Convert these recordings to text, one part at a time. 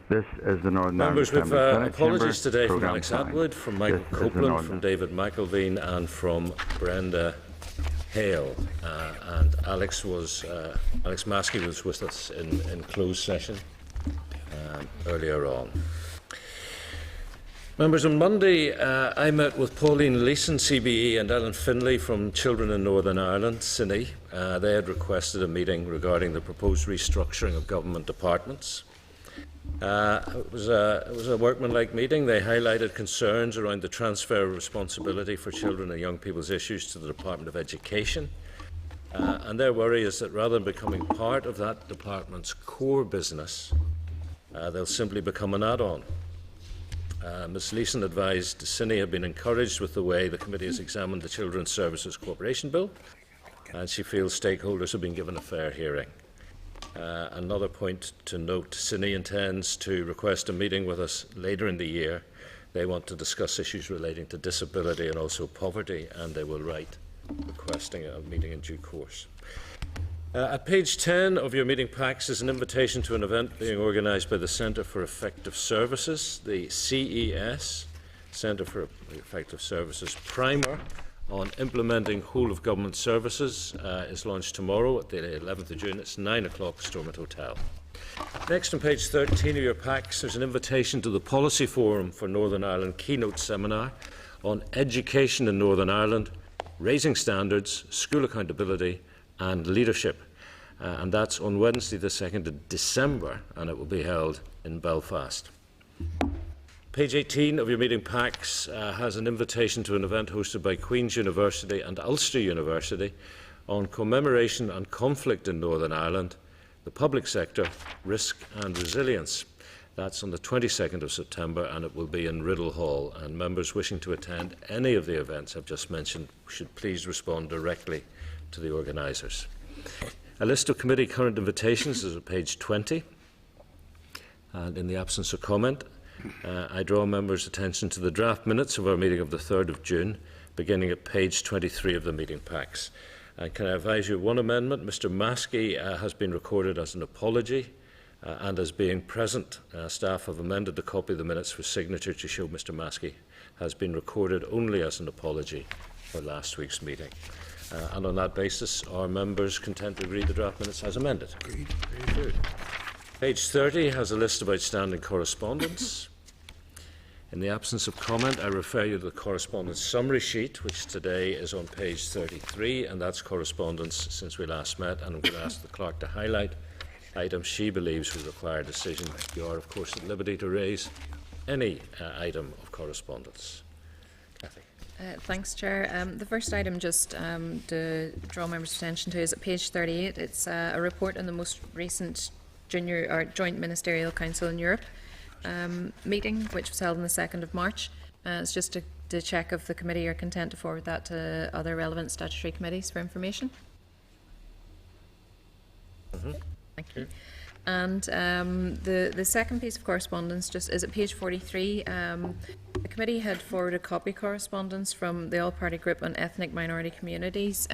This is the Northern Members, Ireland with Assembly apologies Chamber, today from Programme Alex 5. Atwood, from Michael This is the Copeland, Northern from David McElveen and from Brenda Hale. And Alex Maskey was with us in closed session earlier on. Members, on Monday I met with Pauline Leeson, CBE, and Ellen Finlay from Children in Northern Ireland, CINI. They had requested a meeting regarding the proposed restructuring of government departments. It was a workmanlike meeting. They highlighted concerns around the transfer of responsibility for children and young people's issues to the Department of Education. And their worry is that rather than becoming part of that department's core business, they'll simply become an add-on. Ms Leeson advised CINI had been encouraged with the way the committee has examined the Children's Services Cooperation Bill, and she feels stakeholders have been given a fair hearing. Another point to note, CINI intends to request a meeting with us later in the year. They want to discuss issues relating to disability and also poverty, and they will write requesting a meeting in due course. At page 10 of your meeting packs is an invitation to an event being organised by the Centre for Effective Services, the CES, Centre for Effective Services Primer on implementing whole-of-government services is launched tomorrow at the 11th of June. It's 9 o'clock, Stormont Hotel. Next, on page 13 of your packs, there's an invitation to the Policy Forum for Northern Ireland keynote seminar on education in Northern Ireland, raising standards, school accountability and leadership. And that's on Wednesday the 2nd of December, and it will be held in Belfast. Page 18 of your meeting packs has an invitation to an event hosted by Queen's University and Ulster University on commemoration and conflict in Northern Ireland, the public sector, risk and resilience. That's on the 22nd of September, and it will be in Riddle Hall. And members wishing to attend any of the events I've just mentioned should please respond directly to the organisers. A list of committee current invitations is at page 20. And in the absence of comment, I draw members' attention to the draft minutes of our meeting of the 3rd of June, beginning at page 23 of the meeting packs. Can I advise you of one amendment? Mr Maskey has been recorded as an apology and as being present. Staff have amended the copy of the minutes for signature to show Mr Maskey has been recorded only as an apology for last week's meeting. And on that basis, are members content to read the draft minutes as amended? Agreed. Very good. Page 30 has a list of outstanding correspondence. In the absence of comment, I refer you to the correspondence summary sheet, which today is on page 33, and that's correspondence since we last met, and I'm going to ask the clerk to highlight items she believes will require a decision. You are, of course, at liberty to raise any item of correspondence. Cathy. Thanks, Chair. The first item just to draw members' attention to is at page 38. It's a report on the most recent Joint Ministerial Council in Europe meeting, which was held on the 2nd of March. It's just to check if the committee are content to forward that to other relevant statutory committees for information. Thank you. And the second piece of correspondence just is at page 43. The committee had forwarded copy correspondence from the All-Party Group on Ethnic Minority Communities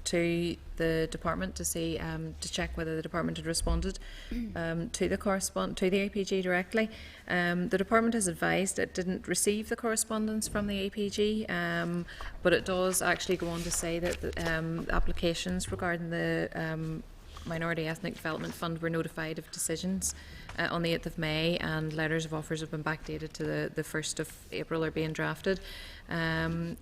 to the department to see to check whether the department had responded to the APG directly. The department has advised it didn't receive the correspondence from the APG, but it does actually go on to say that the applications regarding the Minority Ethnic Development Fund were notified of decisions on the 8th of May, and letters of offers have been backdated to the 1st of April are being drafted.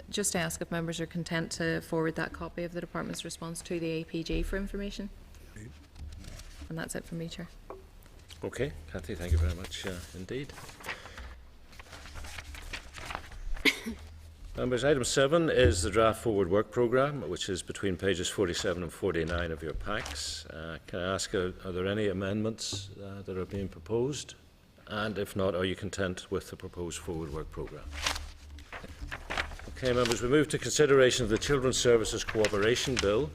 Just to ask if members are content to forward that copy of the department's response to the APG for information. And that's it from me, Chair. Okay, Cathy, thank you very much indeed. Members, item 7 is the draft forward work programme, which is between pages 47 and 49 of your packs. Can I ask, are there any amendments that are being proposed? And if not, are you content with the proposed forward work programme? Okay, members, we move to consideration of the Children's Services Cooperation Bill.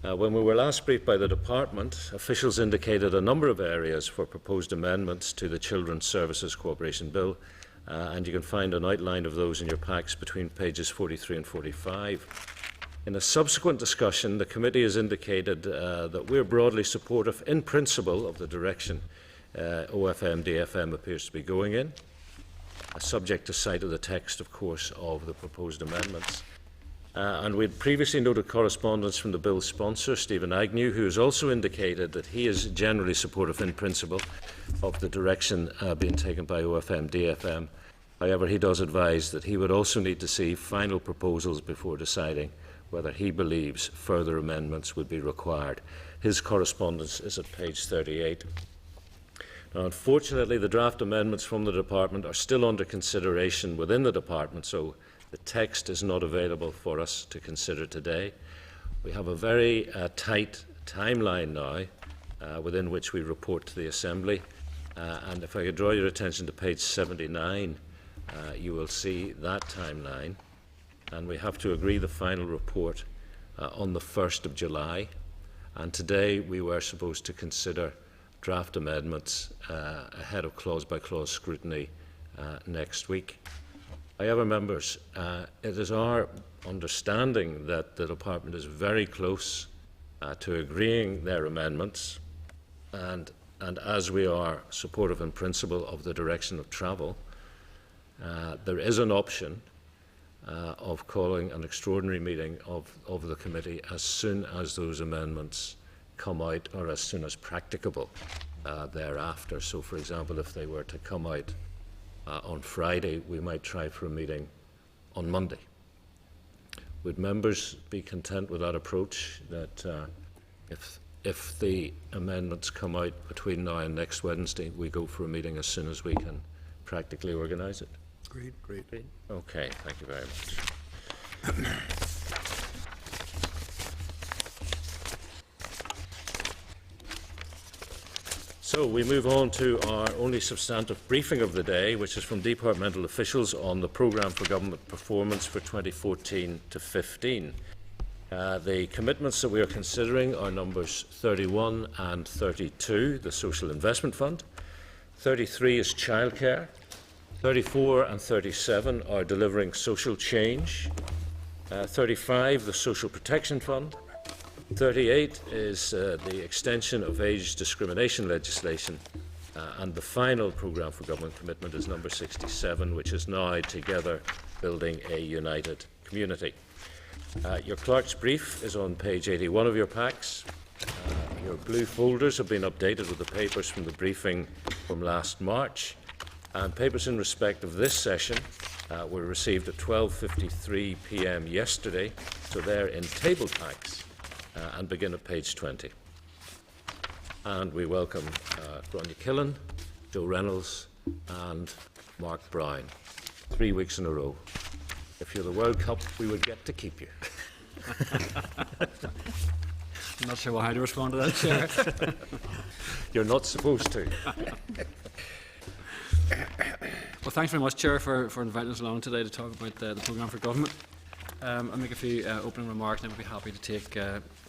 When we were last briefed by the Department, officials indicated a number of areas for proposed amendments to the Children's Services Cooperation Bill. And you can find an outline of those in your packs between pages 43 and 45. In a subsequent discussion, the committee has indicated that we're broadly supportive in principle of the direction OFM DFM appears to be going in, subject to sight of the text, of course, of the proposed amendments. And we had previously noted correspondence from the bill's sponsor, Stephen Agnew, who has also indicated that he is generally supportive in principle of the direction being taken by OFM DFM. However, he does advise that he would also need to see final proposals before deciding whether he believes further amendments would be required. His correspondence is at page 38. Now, unfortunately, the draft amendments from the Department are still under consideration within the Department, so the text is not available for us to consider today. We have a very tight timeline now within which we report to the Assembly. And if I could draw your attention to page 79, you will see that timeline. And we have to agree the final report on the 1st of July. And today we were supposed to consider draft amendments ahead of clause-by-clause scrutiny next week. However, members, it is our understanding that the Department is very close to agreeing their amendments, and as we are supportive in principle of the direction of travel, there is an option of calling an extraordinary meeting of the committee as soon as those amendments come out, or as soon as practicable thereafter. So, for example, if they were to come out on Friday, we might try for a meeting on Monday. Would members be content with that approach, that if the amendments come out between now and next Wednesday, we go for a meeting as soon as we can practically organise it? Great. Okay, thank you very much. So we move on to our only substantive briefing of the day, which is from departmental officials on the programme for government performance for 2014 to 15. The commitments that we are considering are numbers 31 and 32, the Social Investment Fund. 33 is childcare. 34 and 37 are delivering social change. 35, the Social Protection Fund. 38 is the extension of age discrimination legislation, and the final programme for government commitment is number 67, which is now Together Building a United Community. Your clerk's brief is on page 81 of your packs. Your blue folders have been updated with the papers from the briefing from last March, and papers in respect of this session were received at 12:53 p.m. yesterday, so they're in table packs. And begin at page 20. And we welcome Gráinne Killen, Joe Reynolds and Mark Brown. 3 weeks in a row. If you're the World Cup, we would get to keep you. I'm not sure how to respond to that, Chair. You're not supposed to. Well, thanks very much, Chair, for inviting us along today to talk about the programme for government. I'll make a few opening remarks and I'll be happy to take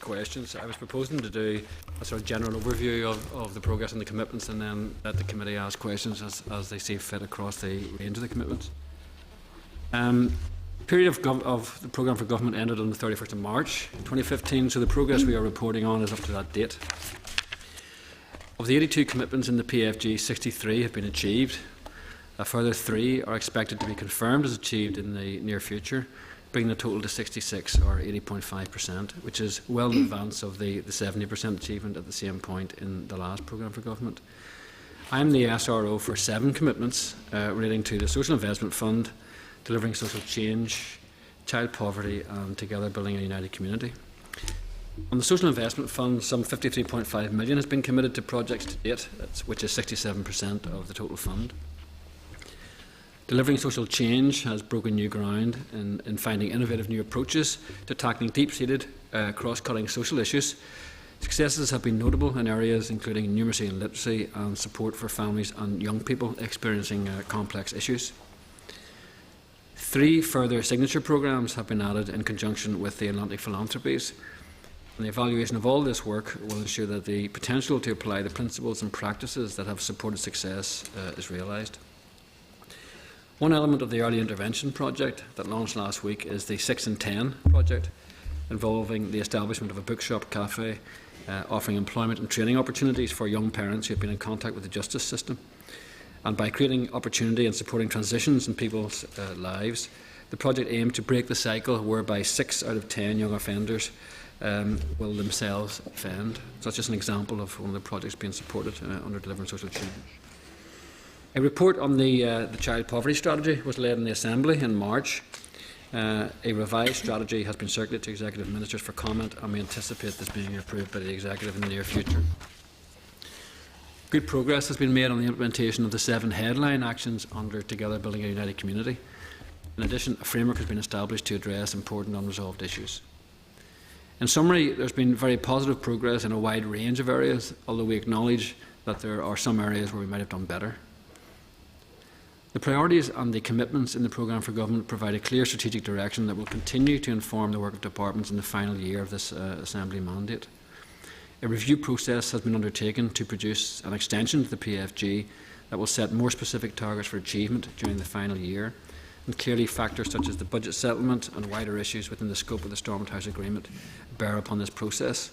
questions. I was proposing to do a sort of general overview of the progress and the commitments, and then let the committee ask questions as they see fit across the range of the commitments. The period of the programme for government ended on the 31st of March 2015, so the progress we are reporting on is up to that date. Of the 82 commitments in the PFG, 63 have been achieved. A further 3 are expected to be confirmed as achieved in the near future, bringing the total to 66, or 80.5%, which is well in advance of the 70% achievement at the same point in the last programme for government. I am the SRO for 7 commitments relating to the Social Investment Fund, delivering social change, child poverty and Together Building a United Community. On the Social Investment Fund, some 53.5 million has been committed to projects to date, which is 67% of the total fund. Delivering social change has broken new ground in finding innovative new approaches to tackling deep-seated, cross-cutting social issues. Successes have been notable in areas including numeracy and literacy and support for families and young people experiencing complex issues. 3 further signature programmes have been added in conjunction with the Atlantic Philanthropies. And the evaluation of all this work will ensure that the potential to apply the principles and practices that have supported success is realised. One element of the early intervention project that launched last week is the 6 and 10 project, involving the establishment of a bookshop cafe offering employment and training opportunities for young parents who have been in contact with the justice system. And by creating opportunity and supporting transitions in people's lives, the project aimed to break the cycle whereby 6 out of 10 young offenders will themselves offend. So that's just an example of one of the projects being supported under Delivering Social Change. A report on the child poverty strategy was led in the Assembly in March. A revised strategy has been circulated to executive ministers for comment, and we anticipate this being approved by the executive in the near future. Good progress has been made on the implementation of the 7 headline actions under Together Building a United Community. In addition, a framework has been established to address important unresolved issues. In summary, there has been very positive progress in a wide range of areas, although we acknowledge that there are some areas where we might have done better. The priorities and the commitments in the programme for government provide a clear strategic direction that will continue to inform the work of departments in the final year of this Assembly mandate. A review process has been undertaken to produce an extension to the PFG that will set more specific targets for achievement during the final year, and clearly factors such as the budget settlement and wider issues within the scope of the Stormont House Agreement bear upon this process.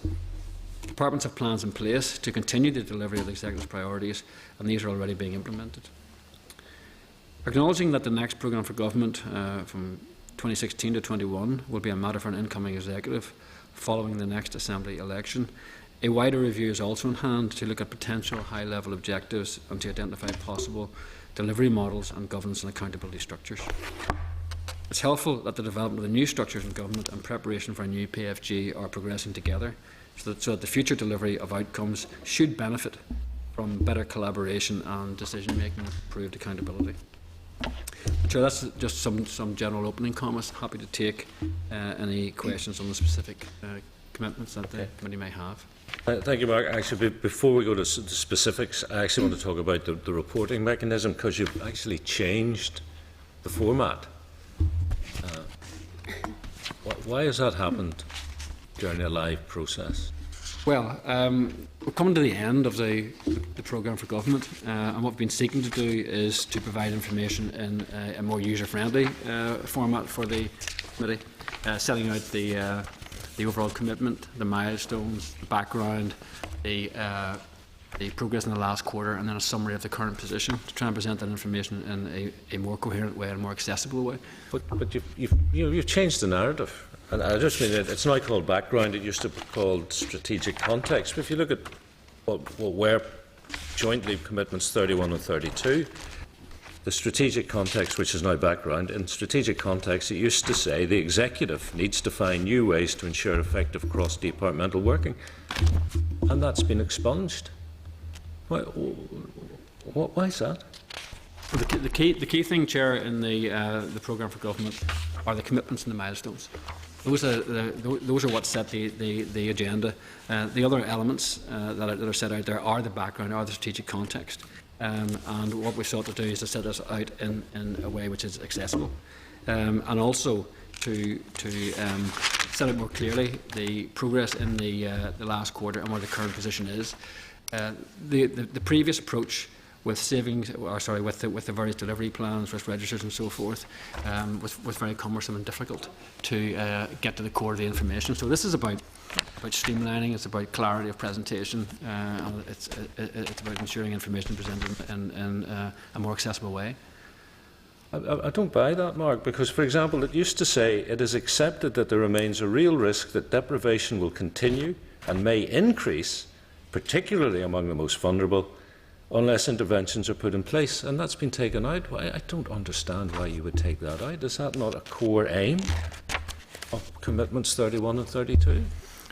Departments have plans in place to continue the delivery of the Executive's priorities, and these are already being implemented. Acknowledging that the next programme for government from 2016 to 21 will be a matter for an incoming Executive following the next Assembly election, a wider review is also in hand to look at potential high-level objectives and to identify possible delivery models and governance and accountability structures. It's helpful that the development of the new structures in government and preparation for a new PFG are progressing together so that the future delivery of outcomes should benefit from better collaboration and decision-making and improved accountability. So that's just some general opening comments. Happy to take any questions on the specific commitments that the committee may have. Thank you, Mark. Actually, before we go to the specifics, I actually want to talk about the reporting mechanism, because you've actually changed the format. Why has that happened during a live process? Well, we're coming to the end of the programme for government, and what we've been seeking to do is to provide information in a more user-friendly format for the committee, setting out the overall commitment, the milestones, the background, the progress in the last quarter, and then a summary of the current position to try and present that information in a more coherent way and more accessible way. But you've changed the narrative. And I just mean it's now called background. It used to be called strategic context. But if you look at what were jointly commitments 31 and 32, the strategic context, which is now background, in strategic context, it used to say the executive needs to find new ways to ensure effective cross-departmental working, and that's been expunged. Why is that? Well, the key thing, Chair, in the programme for government are the commitments and the milestones. Those are what set the agenda. The other elements that are set out there are the background, are the strategic context. And what we sought to do is to set this out in a way which is accessible, and also to set out more clearly the progress in the last quarter and where the current position is. The previous approach with savings, with the various delivery plans, risk registers and so forth, was very cumbersome and difficult to get to the core of the information. So this is about streamlining, it's about clarity of presentation, and it's about ensuring information presented in a more accessible way. I don't buy that, Mark, because, for example, it used to say it is accepted that there remains a real risk that deprivation will continue and may increase, particularly among the most vulnerable, unless interventions are put in place, and that's been taken out. I don't understand why you would take that out. Is that not a core aim of commitments 31 and 32?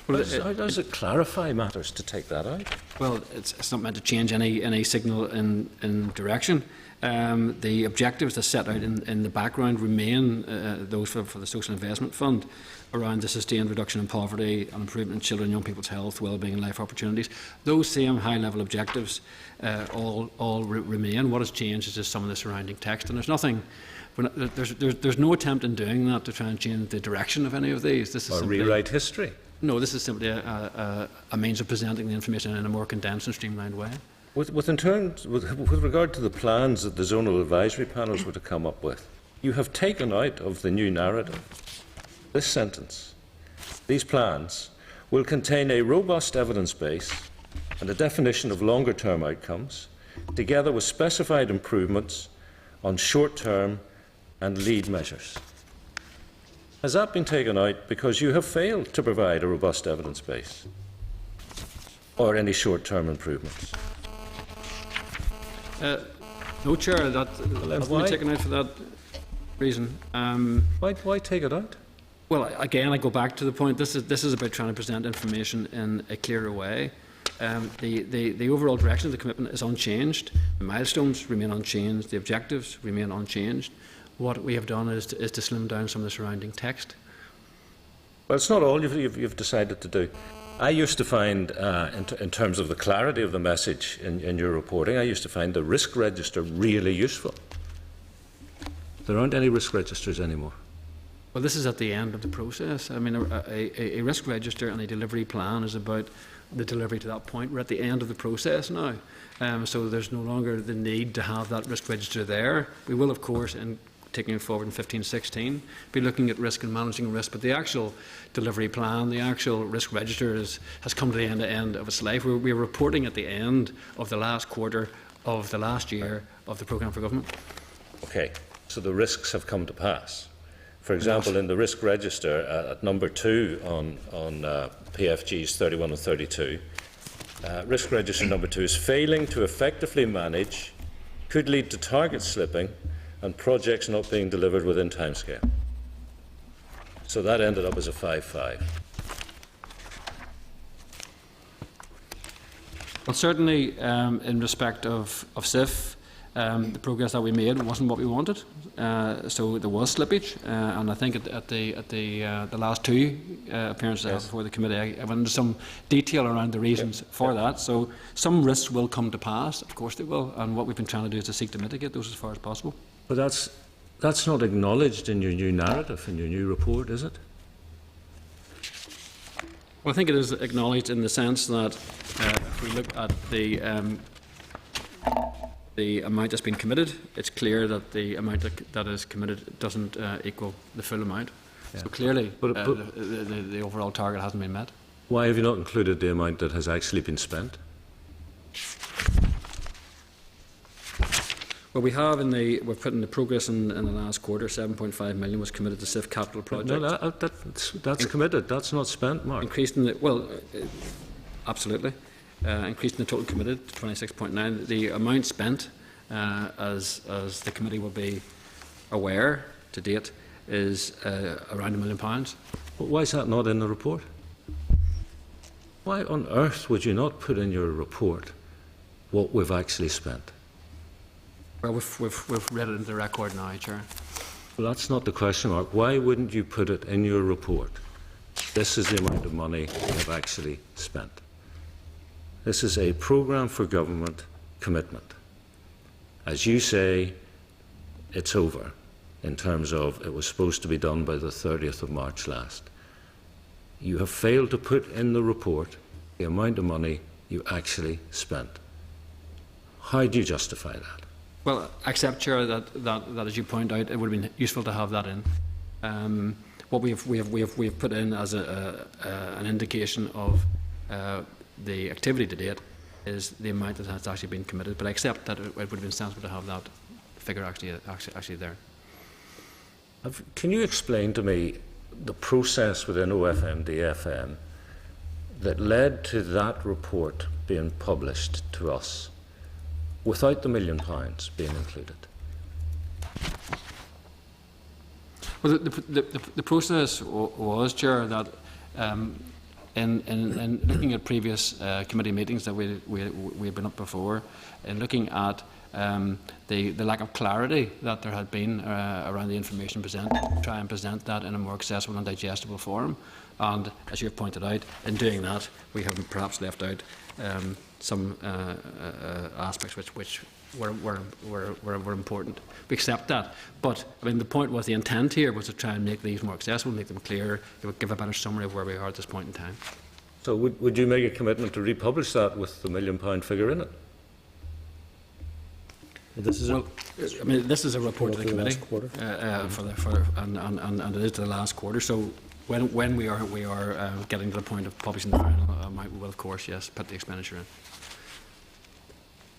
Well, how does it clarify matters to take that out? Well, it's not meant to change any signal in direction. The objectives that set out in the background remain those for the Social Investment Fund, around the sustained reduction in poverty and improvement in children and young people's health, well-being and life opportunities. Those same high-level objectives all remain. What has changed is just some of the surrounding text, and there's no attempt in doing that to try and change the direction of any of these. This is simply rewrite history. No, this is simply a means of presenting the information in a more condensed and streamlined way. With regard to the plans that the zonal advisory panels were to come up with, you have taken out of the new narrative this sentence: these plans will contain a robust evidence base and a definition of longer-term outcomes, together with specified improvements on short-term and lead measures. Has that been taken out because you have failed to provide a robust evidence base or any short-term improvements? No, Chair, that hasn't why? been taken out for that reason. Why take it out? Well, again, I go back to the point. This is about trying to present information in a clearer way. The overall direction of the commitment is unchanged. The milestones remain unchanged. The objectives remain unchanged. What we have done is to slim down some of the surrounding text. Well, it's not all you've decided to do. I used to find, in terms of the clarity of the message in your reporting, I used to find the risk register really useful. There aren't any risk registers anymore. Well, this is at the end of the process. I mean, a risk register and a delivery plan is about the delivery to that point. We're at the end of the process now, so there's no longer the need to have that risk register there. We will, of course, in taking it forward in 15-16, be looking at risk and managing risk, but the actual delivery plan, the actual risk register has come to the end of its life. We're reporting at the end of the last quarter of the last year of the Programme for Government. Okay, so the risks have come to pass. For example, in the risk register at number 2 on PFGs 31 and 32, risk register number 2 is failing to effectively manage, could lead to target slipping and projects not being delivered within timescale. So that ended up as a 5-5. Well, certainly in respect of SIF, the progress that we made wasn't what we wanted, so there was slippage, and I think at the last 2 appearances before the committee, I went into some detail around the reasons for that. So some risks will come to pass, of course they will, and what we've been trying to do is to seek to mitigate those as far as possible. But that's not acknowledged in your new narrative, in your new report, is it? Well, I think it is acknowledged in the sense that if we look at the amount that's been committed, it's clear that the amount that is committed doesn't equal the full amount. Yeah. So clearly, the overall target hasn't been met. Why have you not included the amount that has actually been spent? Well, we've put in the progress in the last quarter. 7.5 million was committed to SIF capital projects. No, that's committed. That's not spent, Mark. Increasing absolutely. Increasing the total committed to 26.9. The amount spent, as the committee will be aware to date, is around £1 million. But why is that not in the report? Why on earth would you not put in your report what we've actually spent? Well, we've read it into the record now, Chair. Well, that's not the question, Mark. Why wouldn't you put it in your report? This is the amount of money we've actually spent. This is a programme for government commitment. As you say, it's over in terms of it was supposed to be done by the 30th of March last. You have failed to put in the report the amount of money you actually spent. How do you justify that? Well, accept, Chair, that as you point out, it would have been useful to have that in. What we have put in as an indication of the activity to date is the amount that has actually been committed, but I accept that it would have been sensible to have that figure actually there. Can you explain to me the process within OFMDFM that led to that report being published to us without the £1 million being included? Well, the process was, Chair, that in looking at previous committee meetings that we had been up before, in looking at the lack of clarity that there had been around the information presented, try and present that in a more accessible and digestible form. And as you have pointed out, in doing that, we have perhaps left out some aspects which were important. We accept that, but I mean the point was, the intent here was to try and make these more accessible, make them clearer. It would give a better summary of where we are at this point in time. So would you make a commitment to republish that with the £1 million figure in it? This is this is a report to the committee and it is to the last quarter. So when we are getting to the point of publishing the final amount, we will of course, yes, put the expenditure in.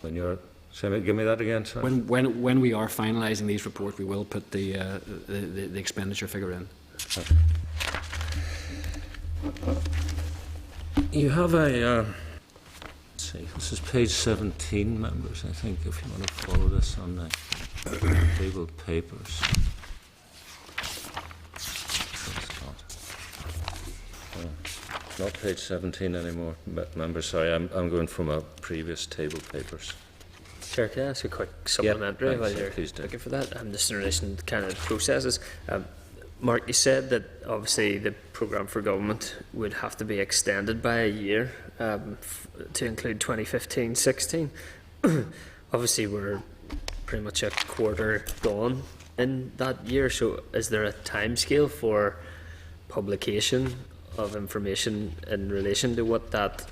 When you're, give me that again, sorry. When we are finalising these reports, we will put the expenditure figure in. Okay. You have a, let's see, this is page 17, members, I think, if you want to follow this on the table papers. Not page 17 anymore, members, sorry, I'm going from a previous table papers. Chair, can I ask a quick supplementary thanks, while yeah, you're please do. looking for that? Just in relation to kind of processes. Mark, you said that obviously the programme for government would have to be extended by a year to include 2015-16. Obviously, we're pretty much a quarter gone in that year, so is there a timescale for publication of information in relation to what that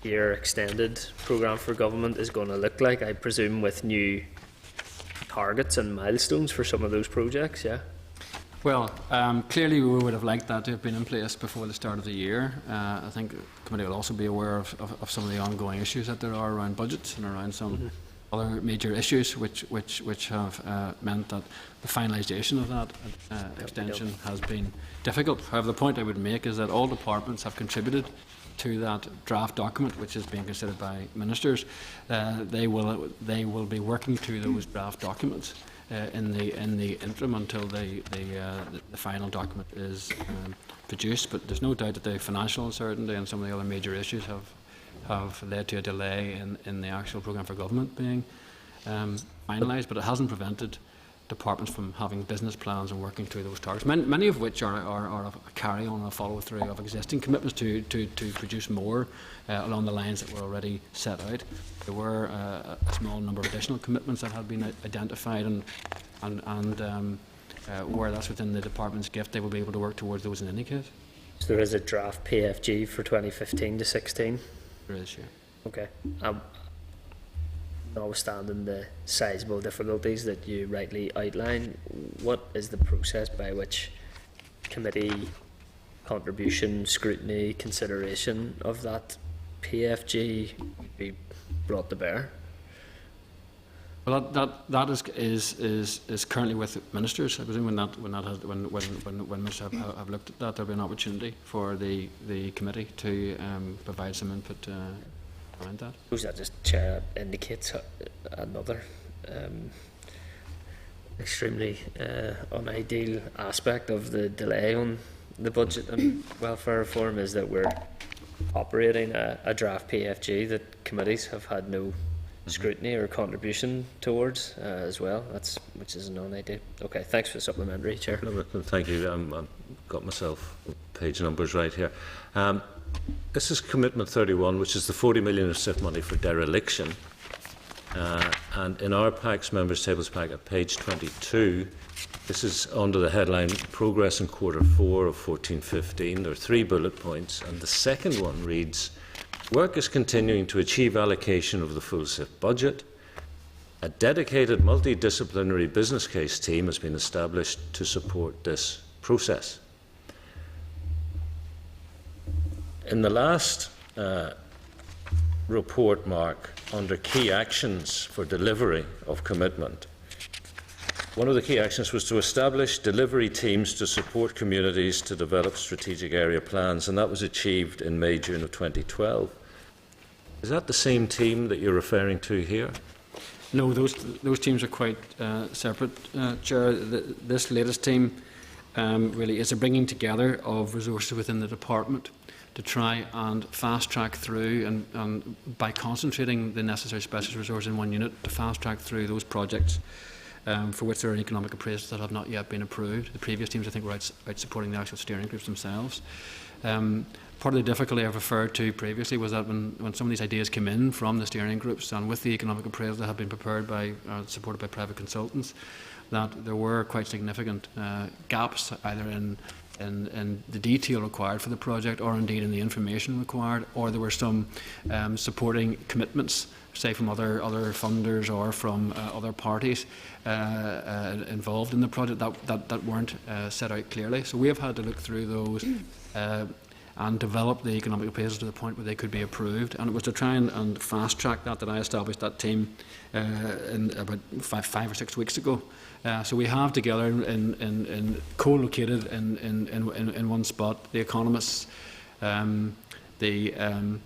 year extended programme for government is going to look like? I presume with new targets and milestones for some of those projects, yeah? Well, clearly we would have liked that to have been in place before the start of the year. I think the committee will also be aware of some of the ongoing issues that there are around budgets and around some other major issues which have meant that the finalisation of that extension has been difficult. However, the point I would make is that all departments have contributed to that draft document, which is being considered by ministers. They will be working to those draft documents in the interim until the final document is produced. But there's no doubt that the financial uncertainty and some of the other major issues have led to a delay in the actual programme for government being finalised, but it hasn't prevented departments from having business plans and working through those targets, many of which are a carry-on and a follow-through of existing commitments to produce more along the lines that were already set out. There were a small number of additional commitments that had been identified, and where that's within the department's gift, they will be able to work towards those in any case. So there is a draft PFG for 2015-16? There is, yeah. Okay. Notwithstanding the sizable difficulties that you rightly outline, what is the process by which committee contribution, scrutiny, consideration of that PFG be brought to bear? Well, that is currently with ministers. I presume when ministers have looked at that, there'll be an opportunity for the committee to provide some input around that. Suppose that just, Chair, indicates another extremely unideal aspect of the delay on the budget and welfare reform, is that we're operating a draft PFG that committees have had no scrutiny or contribution towards as well, which is a non-idea. Okay, thanks for the supplementary, Chair. Thank you. I've got myself page numbers right here. This is Commitment 31, which is the 40 million of SIF money for dereliction. And in our PAC's members' tables pack at page 22, this is under the headline Progress in Quarter 4 of 14-15. There are 3 bullet points, and the second one reads, work is continuing to achieve allocation of the full SIF budget. A dedicated multidisciplinary business case team has been established to support this process. In the last report, Mark, under key actions for delivery of commitment, one of the key actions was to establish delivery teams to support communities to develop strategic area plans, and that was achieved in May, June of 2012. Is that the same team that you're referring to here? No, those teams are quite separate, Chair. This latest team really is a bringing together of resources within the department to try and fast-track through, and by concentrating the necessary specialist resources in one unit, to fast-track through those projects for which there are economic appraisals that have not yet been approved. The previous teams, I think, were out supporting the actual steering groups themselves. Part of the difficulty I've referred to previously was that when some of these ideas came in from the steering groups and with the economic appraisals that have been prepared by, supported by private consultants, that there were quite significant gaps either in the detail required for the project, or indeed in the information required, or there were some supporting commitments say from other funders or from other parties involved in the project that weren't set out clearly. So we have had to look through those and develop the economic appraisals to the point where they could be approved. And it was to try and fast track that I established that team in about five or 6 weeks ago. So we have together in co-located in one spot the economists, the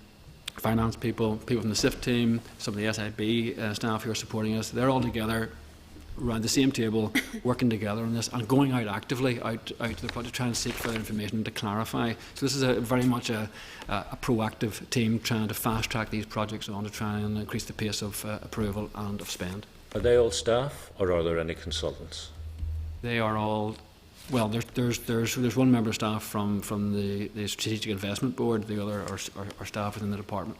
finance people from the SIF team, some of the SIB staff who are supporting us. They're all together around the same table, working together on this and going out actively out to the project, trying to seek further information to clarify. So this is very much a proactive team trying to fast track these projects on to try and increase the pace of approval and of spend. Are they all staff, or are there any consultants? They are all. Well, there's one member of staff from the Strategic Investment Board. The other are staff within the department.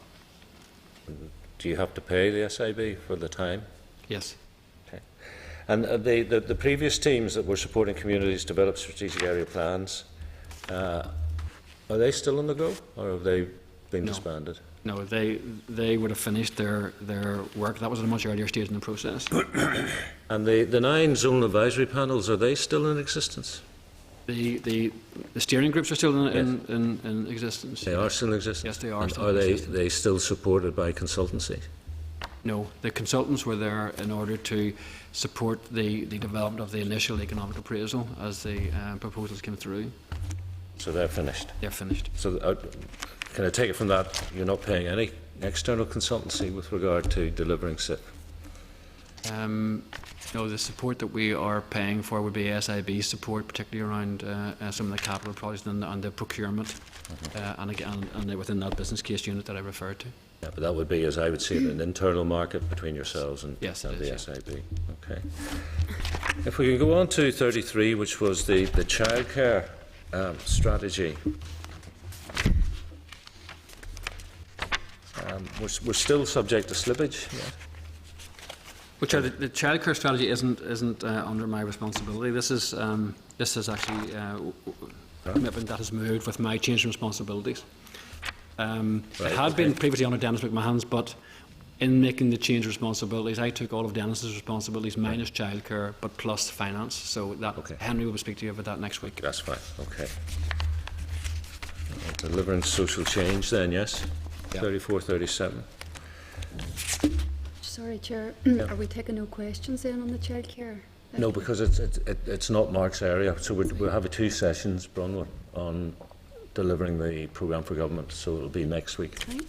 Do you have to pay the SIB for the time? Yes. Okay. And the previous teams that were supporting communities develop strategic area plans, are they still on the go, or have they been disbanded? No, they would have finished their work. That was at a much earlier stage in the process. And the 9 zonal advisory panels, are they still in existence? The steering groups are still in existence. They are still in existence? Yes, they are and still are in existence. they still supported by consultancy? No, the consultants were there in order to support the development of the initial economic appraisal as the proposals came through. So they're finished? They're finished. So can I take it from that you're not paying any external consultancy with regard to delivering SIF? No, the support that we are paying for would be SIB support, particularly around some of the capital projects and the procurement, and again, and within that business case unit that I referred to. Yeah, but that would be, as I would see it, an internal market between yourselves and, yes, and it the is, SIB. Okay. If we can go on to 33, which was the childcare strategy. We're still subject to slippage. Yeah. Which are the childcare strategy isn't under my responsibility. This is actually a commitment that has moved with my change in responsibilities. It had been previously under Dennis McMahon's, but in making the change of responsibilities, I took all of Dennis's responsibilities minus childcare, but plus finance. So that Henry will speak to you about that next week. That's fine. Okay. Delivering social change, then, yes. Yeah. 34, 37. Sorry, Chair. Are we taking no questions then on the childcare? No, because it's not Mark's area. So we'll have 2 sessions, Bronwyn, on delivering the programme for government. So it'll be next week. Right.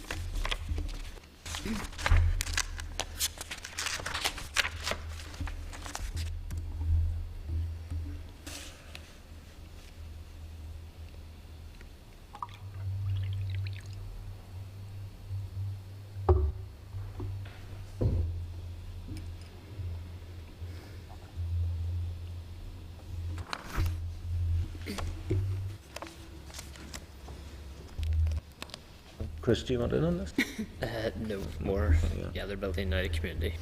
Chris, do you want in on this? No, more. Yeah, they're building out a community.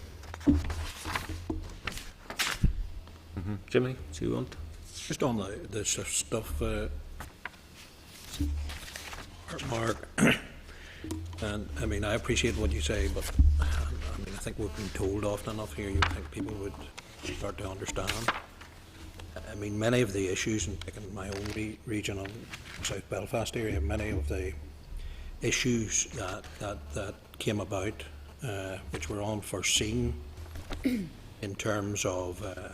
Jimmy, do you want? Just on the stuff, Mark, and I mean, I appreciate what you say, but I mean, I think we've been told often enough here, you think people would start to understand. I mean, many of the issues, and in my own region of South Belfast area, many of the issues that came about, which were unforeseen in terms of, I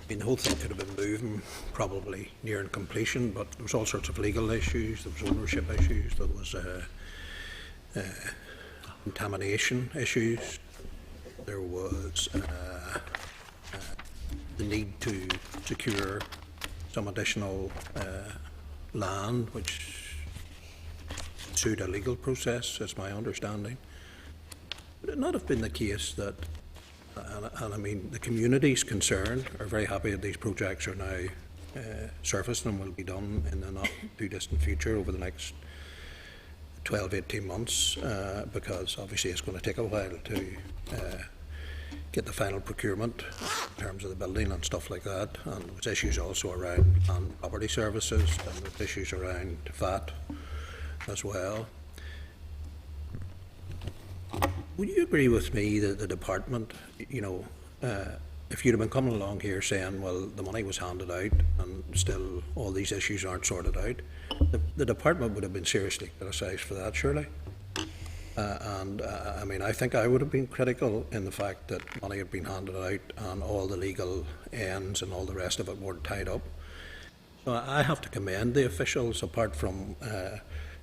mean, the whole thing could have been moving probably nearing completion, but there was all sorts of legal issues, there was ownership issues, there was contamination issues, there was the need to secure some additional land, which ensued a legal process, is my understanding. Would it not have been the case that, and I mean, the communities concerned are very happy that these projects are now surfaced and will be done in the not too distant future over the next 12, 18 months, because obviously it's going to take a while to get the final procurement in terms of the building and stuff like that. And there was issues also around property services, and there was issues around VAT as well. Would you agree with me that the department, you know, if you'd have been coming along here saying, well, the money was handed out and still all these issues aren't sorted out, the department would have been seriously criticised for that, surely? I mean, I think I would have been critical in the fact that money had been handed out and all the legal ends and all the rest of it weren't tied up. So I have to commend the officials, apart from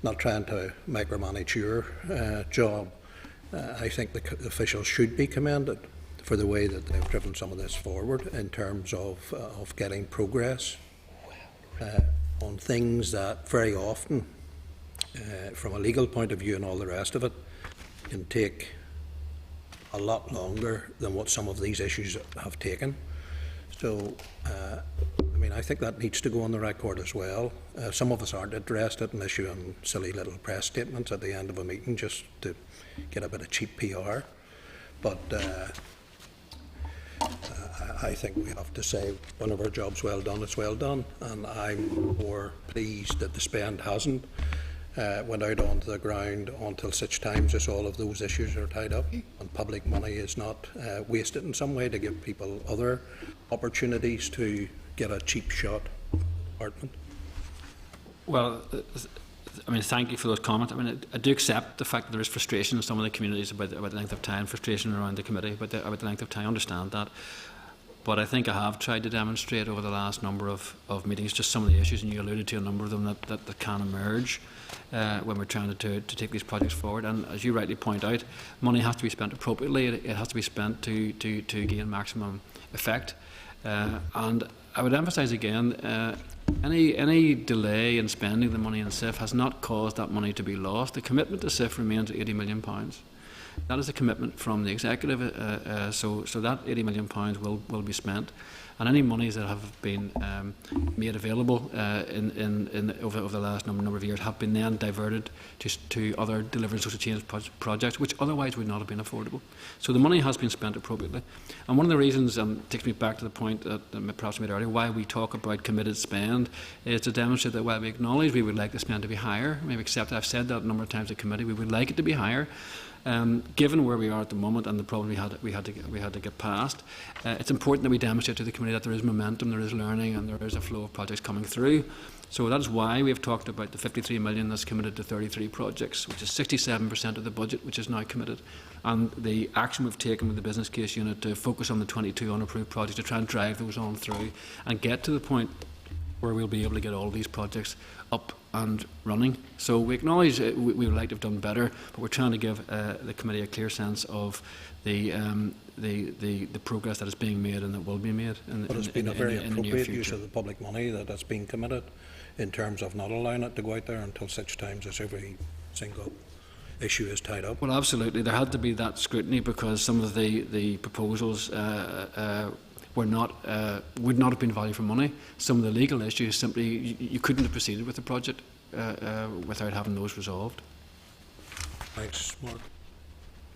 not trying to micromanage your job. I think the officials should be commended for the way that they've driven some of this forward in terms of getting progress on things that very often, from a legal point of view and all the rest of it, can take a lot longer than what some of these issues have taken. So, I mean, I think that needs to go on the record as well. Some of us aren't interested in issuing silly little press statements at the end of a meeting just to get a bit of cheap PR. But I think we have to say one of our jobs well done, it's well done. And I'm more pleased that the spend hasn't went out onto the ground until such times as all of those issues are tied up and public money is not wasted in some way to give people other opportunities to get a cheap shot apartment. Well, I mean, thank you for those comments. I mean, I do accept the fact that there is frustration in some of the communities about the length of time, frustration around the committee about the length of time. I understand that. But I think I have tried to demonstrate over the last number of meetings just some of the issues, and you alluded to a number of them that can emerge when we're trying to take these projects forward. And as you rightly point out, money has to be spent appropriately. It has to be spent to gain maximum effect. And I would emphasise again, any delay in spending the money in SIF has not caused that money to be lost. The commitment to SIF remains at £80 million. That is a commitment from the executive, so that £80 million will be spent, and any monies that have been made available over the last number of years have been then diverted to other delivering social change projects, which otherwise would not have been affordable. So the money has been spent appropriately, and one of the reasons takes me back to the point that perhaps made earlier, why we talk about committed spend, is to demonstrate that while we acknowledge we would like the spend to be higher, maybe accept I've said that a number of times at committee, we would like it to be higher. Given where we are at the moment and the problem we had to get past, it's important that we demonstrate to the committee that there is momentum, there is learning, and there is a flow of projects coming through. So that is why we have talked about the 53 million that's committed to 33 projects, which is 67% of the budget, which is now committed, and the action we've taken with the business case unit to focus on the 22 unapproved projects to try and drive those on through and get to the point where we'll be able to get all of these projects up and running. So we acknowledge we would like to have done better, but we're trying to give the committee a clear sense of the progress that is being made and that will be made But it's been a very appropriate use of the public money that has been committed in terms of not allowing it to go out there until such times as every single issue is tied up. Well, absolutely. There had to be that scrutiny because some of the proposals would not have been value for money. Some of the legal issues simply you couldn't have proceeded with the project without having those resolved. Thanks, Mark.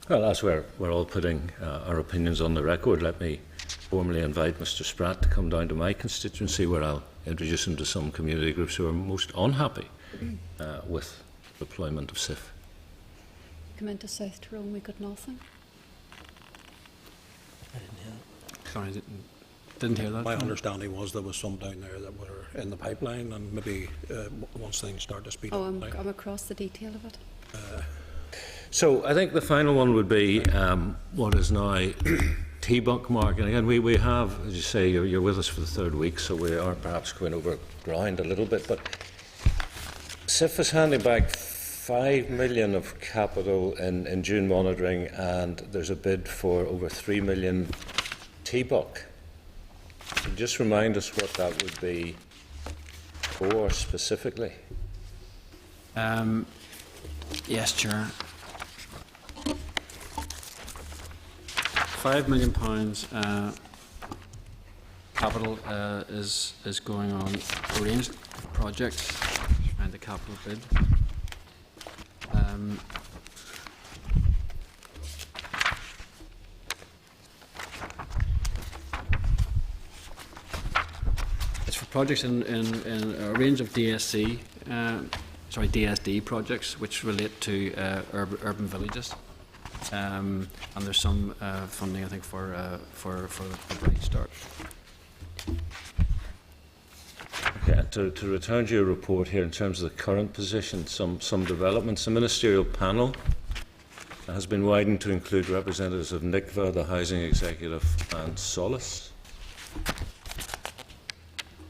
Well, as we're all putting our opinions on the record, let me formally invite Mr. Spratt to come down to my constituency, where I'll introduce him to some community groups who are most unhappy with deployment of SIF. Come into South Tyrone, we got nothing. Sorry, didn't hear that. My understanding was there was some down there that were in the pipeline, and maybe once things start to speed up. I'm across the detail of it. So I think the final one would be what is now T-Buck, Mark. And again, we have, as you say, you're with us for the third week, so we are perhaps going over ground a little bit. But SIF is handing back 5 million of capital in June monitoring, and there's a bid for over 3 million T-Buck. Just remind us what that would be for specifically. Yes, Chair. £5 million capital is going on a range of projects and the capital bid. It's for projects in a range of DSD projects which relate to urban villages. and there's some funding, I think, for a Bright Start. Okay, to return to your report here, in terms of the current position, some developments. The ministerial panel has been widened to include representatives of NICVA, the Housing Executive, and Solace.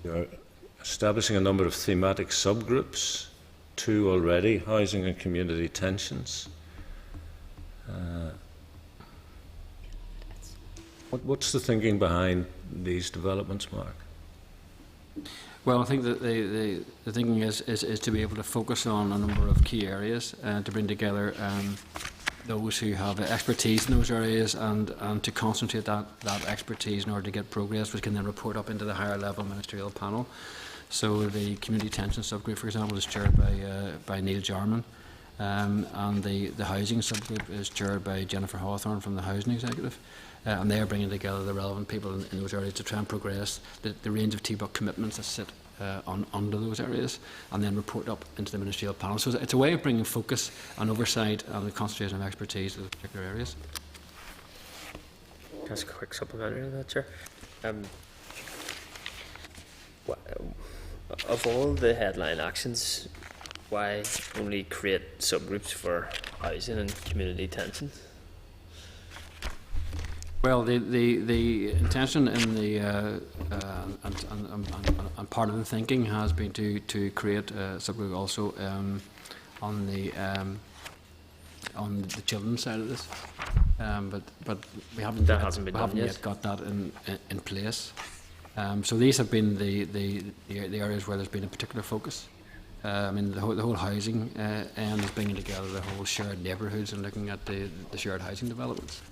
You're establishing a number of thematic subgroups, 2 already, housing and community tensions. What's the thinking behind these developments, Mark? Well, I think that the thinking is to be able to focus on a number of key areas, to bring together those who have expertise in those areas and to concentrate that expertise in order to get progress, which can then report up into the higher level ministerial panel. So the community tension subgroup, for example, is chaired by Neil Jarman, and the housing subgroup is chaired by Jennifer Hawthorne from the Housing Executive. And they are bringing together the relevant people in those areas to try and progress the range of TBUC commitments that sit under those areas, and then report up into the ministerial panel. So it's a way of bringing focus and oversight and the concentration of expertise to those particular areas. Just a quick supplementary to that, Chair. Of all the headline actions, why only create subgroups for housing and community tension? Well, the intention in the and part of the thinking has been to create a subgroup also on the children's side of this, but we haven't yet got that in place. So these have been the areas where there's been a particular focus. I mean, the whole housing end is bringing together the whole shared neighbourhoods and looking at the shared housing developments.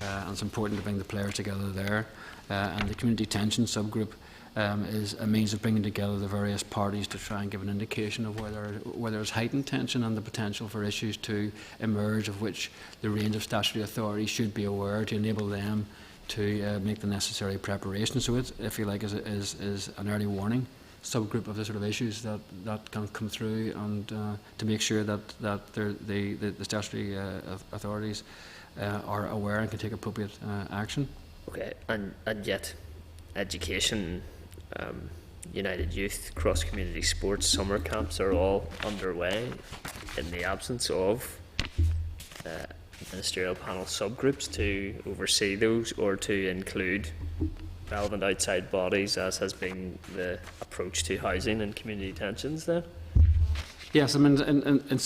And it's important to bring the players together there. And the community tension subgroup is a means of bringing together the various parties to try and give an indication of where there's heightened tension and the potential for issues to emerge, of which the range of statutory authorities should be aware, to enable them to make the necessary preparation. So it, if you like, is an early warning subgroup of the sort of issues that can come through, and to make sure that the statutory authorities are aware and can take appropriate action. Okay, and yet education, United Youth, cross-community sports, summer camps are all underway in the absence of ministerial panel subgroups to oversee those or to include relevant outside bodies, as has been the approach to housing and community tensions then? Yes, I mean, in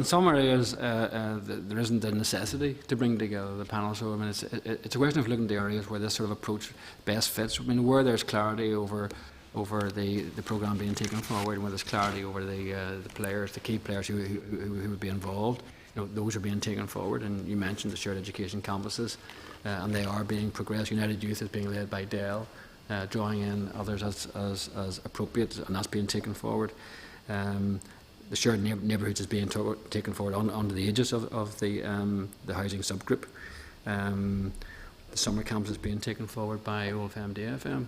some areas there isn't a necessity to bring together the panel. So I mean, it's a question of looking at the areas where this sort of approach best fits. I mean, where there's clarity over the programme being taken forward, and where there's clarity over the players, the key players who would be involved, you know, those are being taken forward. And you mentioned the shared education campuses, and they are being progressed. United Youth is being led by Dell, drawing in others as appropriate, and that's being taken forward. The shared neighbourhoods is being taken forward under the aegis of the housing subgroup. The summer camps is being taken forward by OFM DFM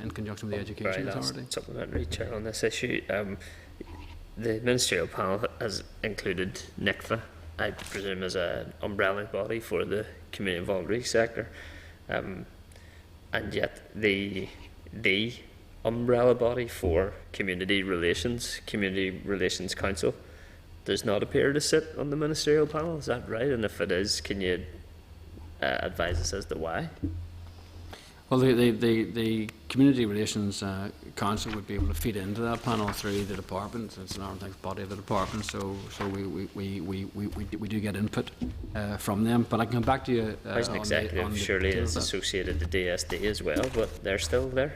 in conjunction with the Education Authority. Supplementary, Chair, on this issue. The ministerial panel has included NICVA, I presume, as an umbrella body for the community and voluntary sector, and yet the umbrella body for Community Relations Council, does not appear to sit on the ministerial panel. Is that right? And if it is, can you advise us as to why? Well, the Community Relations Council would be able to feed into that panel through the department. It's an arm's length body of the department, so we do get input from them. But I can come back to you. Housing Executive surely is associated to DSD as well, but they're still there.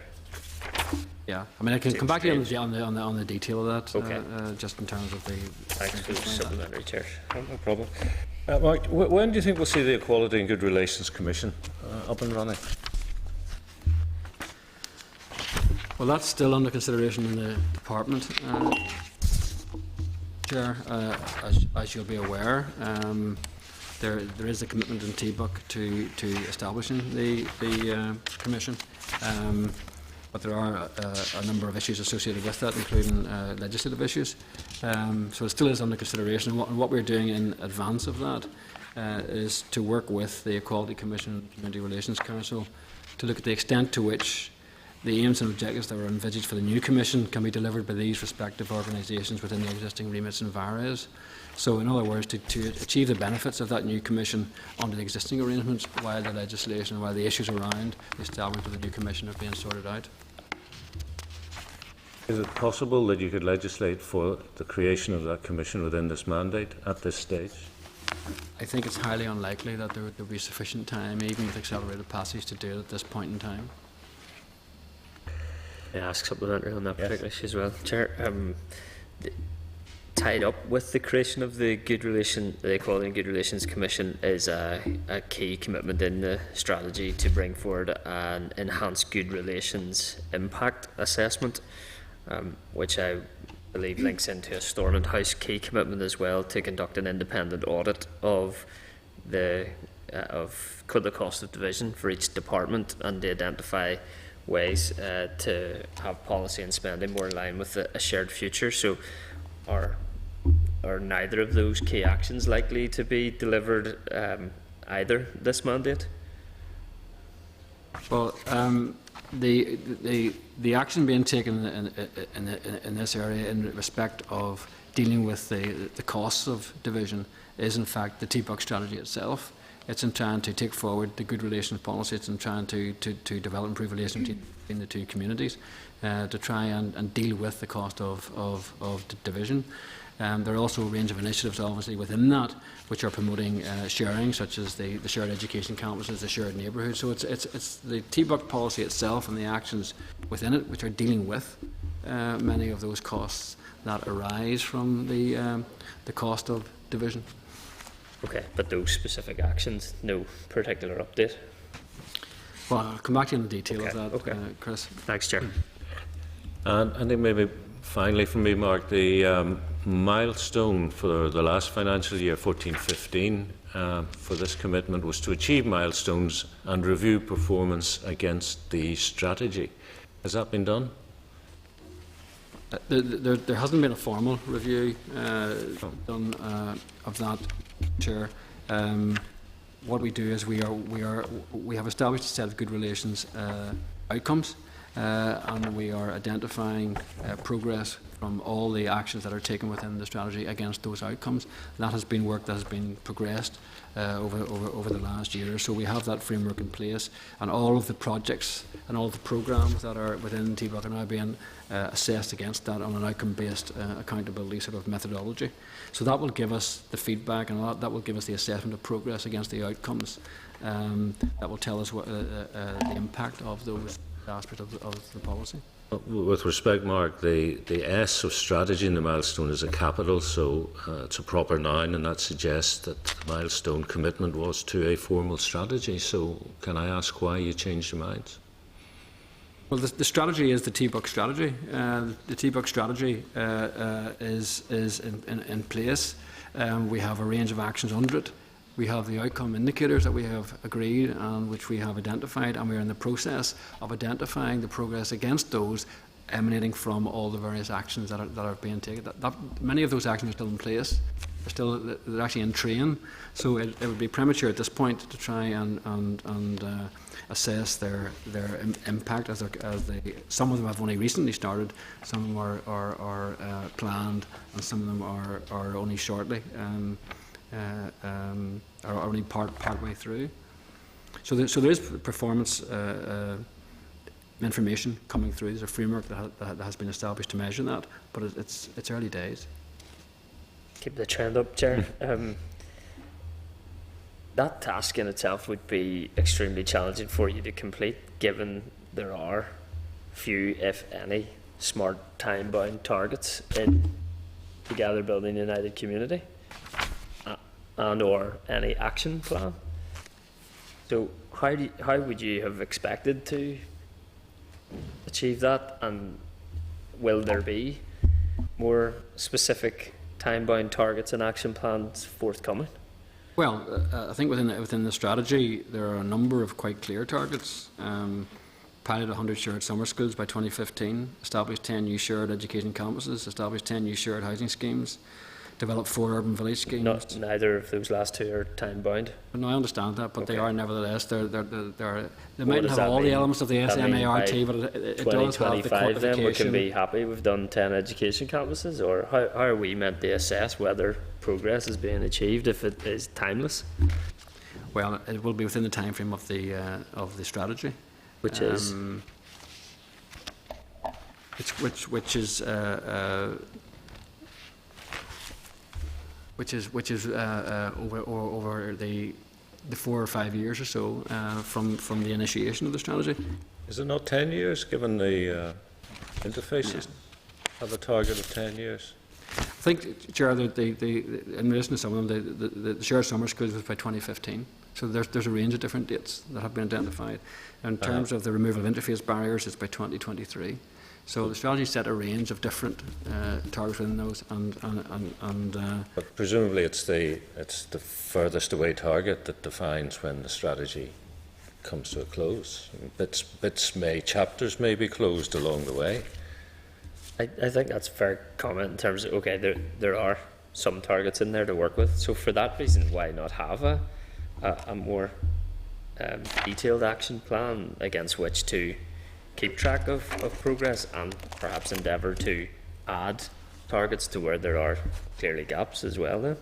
Yeah, I mean, I can come back to you on the detail of that. Okay. Just in terms of the. Thanks for the supplementary, Chair. No problem. Mark, when do you think we'll see the Equality and Good Relations Commission up and running? Well, that's still under consideration in the department, Chair. As you'll be aware, there is a commitment in TBUC to establishing the commission. But there are a number of issues associated with that, including legislative issues. So it still is under consideration. And what we're doing in advance of that is to work with the Equality Commission and Community Relations Council to look at the extent to which the aims and objectives that were envisaged for the new Commission can be delivered by these respective organisations within the existing remits and varies. So, in other words, to achieve the benefits of that new Commission under the existing arrangements while the legislation, while the issues around the establishment of the new Commission are being sorted out. Is it possible that you could legislate for the creation of that commission within this mandate at this stage? I think it's highly unlikely that there would be sufficient time, even with accelerated passage, to do it at this point in time. May I ask supplementary on that Yes. particular issue as well, Chair? Tied up with the creation of the Equality and Good Relations Commission is a key commitment in the strategy to bring forward an enhanced good relations impact assessment, which I believe links into a Stormont House key commitment as well to conduct an independent audit of the cost of division for each department and to identify ways to have policy and spending more in line with a shared future. So, are neither of those key actions likely to be delivered either this mandate? Well, the action being taken in this area in respect of dealing with the costs of division is in fact the TBUC strategy itself. It's in trying to take forward the good relations policy. It's in trying to develop and improve relations between the two communities, to try and deal with the cost of the division. There are also a range of initiatives, obviously, within that, which are promoting sharing, such as the shared education campuses, the shared neighbourhood. So it's the TBUC policy itself and the actions within it, which are dealing with many of those costs that arise from the cost of division. Okay, but those specific actions, no particular update. Well, I'll come back to you in the detail Okay, of that, okay. Chris. Thanks, Chair. And I think maybe finally for me, Mark, the milestone for the last financial year, 14-15, for this commitment was to achieve milestones and review performance against the strategy. Has that been done? There hasn't been a formal review done of that, Chair. What we do is we have established a set of good relations outcomes, and we are identifying progress from all the actions that are taken within the strategy against those outcomes. That has been work that has been progressed over the last year. So we have that framework in place, and all of the projects and all of the programmes that are within TBUC are now being assessed against that on an outcome-based accountability sort of methodology. So that will give us the feedback, and that will give us the assessment of progress against the outcomes. That will tell us what the impact of those aspects of the policy. With respect, Mark, the S of strategy in the milestone is a capital, so it's a proper noun, and that suggests that the milestone commitment was to a formal strategy. So can I ask why you changed your minds? Well, the strategy is the TBUC strategy. The TBUC strategy is in place. We have a range of actions under it. We have the outcome indicators that we have agreed and which we have identified, and we are in the process of identifying the progress against those emanating from all the various actions that are being taken. Many of those actions are still in place. They're actually in train. So it would be premature at this point to try and assess their impact as they. Some of them have only recently started. Some of them are planned, and some of them are only shortly. Are only part way through. So there is performance information coming through. There's a framework that has been established to measure that, but it's early days. Keep the trend up, Chair. That task in itself would be extremely challenging for you to complete, given there are few, if any, smart time-bound targets in Together Building United Community. And or any action plan. So how would you have expected to achieve that, and will there be more specific time-bound targets and action plans forthcoming? Well, I think within the strategy there are a number of quite clear targets. Pilot 100 shared summer schools by 2015, establish 10 new shared education campuses, establish 10 new shared housing schemes, develop 4 urban village schemes. Neither of those last two are time bound. No, I understand that, but they Okay. are nevertheless. They What mightn't does have that all the mean? elements of the That mean SMART, but it does have the 2025 then we can quantification. be happy we've done 10 education campuses, or how are we meant to assess whether progress is being achieved if it is timeless, Well, it will be within the time frame of the strategy. which is Which is over the 4 or 5 years or so from the initiation of the strategy. Is it not 10 years, given the interfaces have a target of 10 years? I think, Chair, that in relation to some of them, the shared summer schools was by 2015. So there's a range of different dates that have been identified. In terms of the removal of interface barriers, it's by 2023. So the strategy set a range of different targets within those, and But presumably it's the furthest away target that defines when the strategy comes to a close. Chapters may be closed along the way. I think that's a fair comment in terms of, okay, there are some targets in there to work with, so for that reason why not have a more detailed action plan against which to keep track of progress, and perhaps endeavour to add targets to where there are clearly gaps as well then.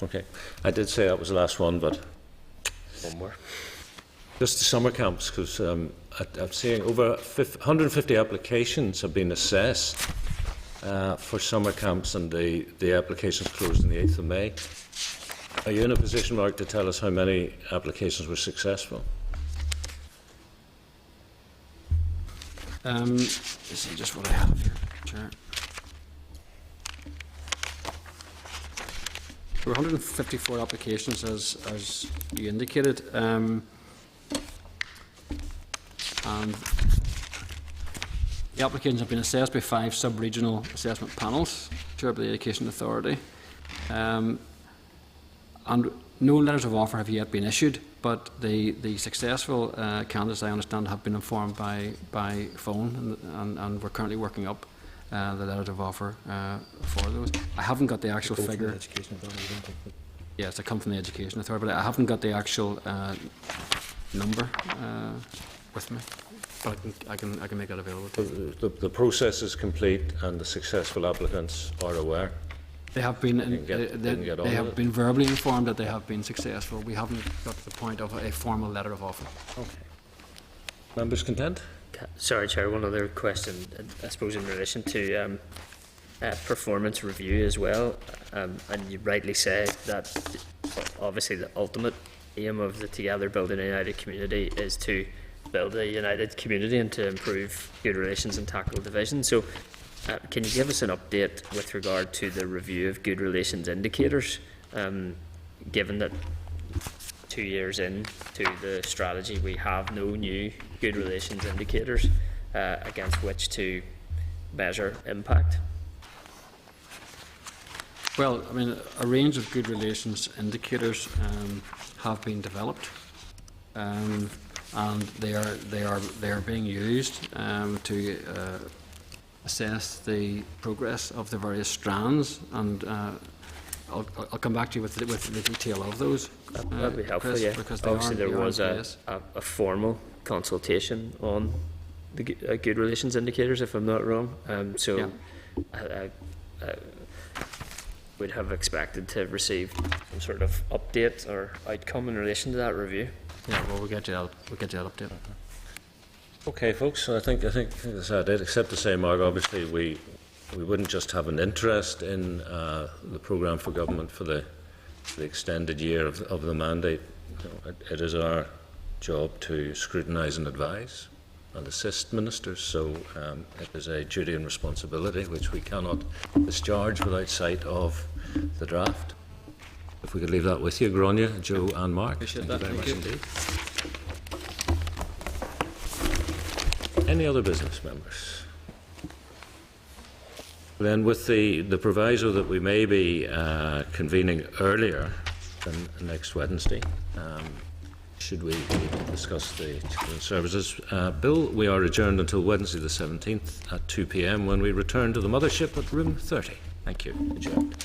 Okay. I did say that was the last one, but One more. just the summer camps, because I'm seeing over 150 applications have been assessed for summer camps, and the applications closed on the 8th of May. Are you in a position, Mark, to tell us how many applications were successful? let's see just what I have here, Chair. There were 154 applications, as you indicated, and the applications have been assessed by 5 sub-regional assessment panels, chaired by the Education Authority. And no letters of offer have yet been issued, but the successful candidates, I understand, have been informed by phone, and we're currently working up the letters of offer for those. I haven't got the actual figure. Yes, they come from the Education Authority, but I haven't got the actual number with me. But I can make that available to you. The process is complete, and the successful applicants are aware. They have been Didn't get on they with have it. been verbally informed that they have been successful. We haven't got to the point of a formal letter of offer. Okay. Members content? Sorry, Chair, one other question, I suppose in relation to performance review as well, and you rightly say that obviously the ultimate aim of the Together Building a United Community is to build a united community and to improve good relations and tackle division. So can you give us an update with regard to the review of good relations indicators, given that 2 years into the strategy we have no new good relations indicators against which to measure impact? Well, I mean, a range of good relations indicators have been developed, and they are being used to assess the progress of the various strands, and I'll come back to you with the detail of those. That'd be helpful, Chris, yeah. because they Obviously are there was in place. a formal consultation on the good relations indicators, if I'm not wrong. So I would have expected to have received some sort of update or outcome in relation to that review. Yeah, well, we'll get you that update. Okay, folks. So I think that's it. Except to say, Mark, obviously we wouldn't just have an interest in the programme for government for the extended year of the mandate. You know, it is our job to scrutinise and advise and assist ministers. So it is a duty and responsibility which we cannot discharge without sight of the draft. If we could leave that with you, Gráinne, Joe and Mark. Appreciate Thank that. you very Thank much you. indeed. Any other business, members? Then, with the proviso that we may be convening earlier than next Wednesday, should we need to discuss the children's services bill. We are adjourned until Wednesday the 17th at 2 p.m. when we return to the mothership at room 30. Thank you. Adjourned.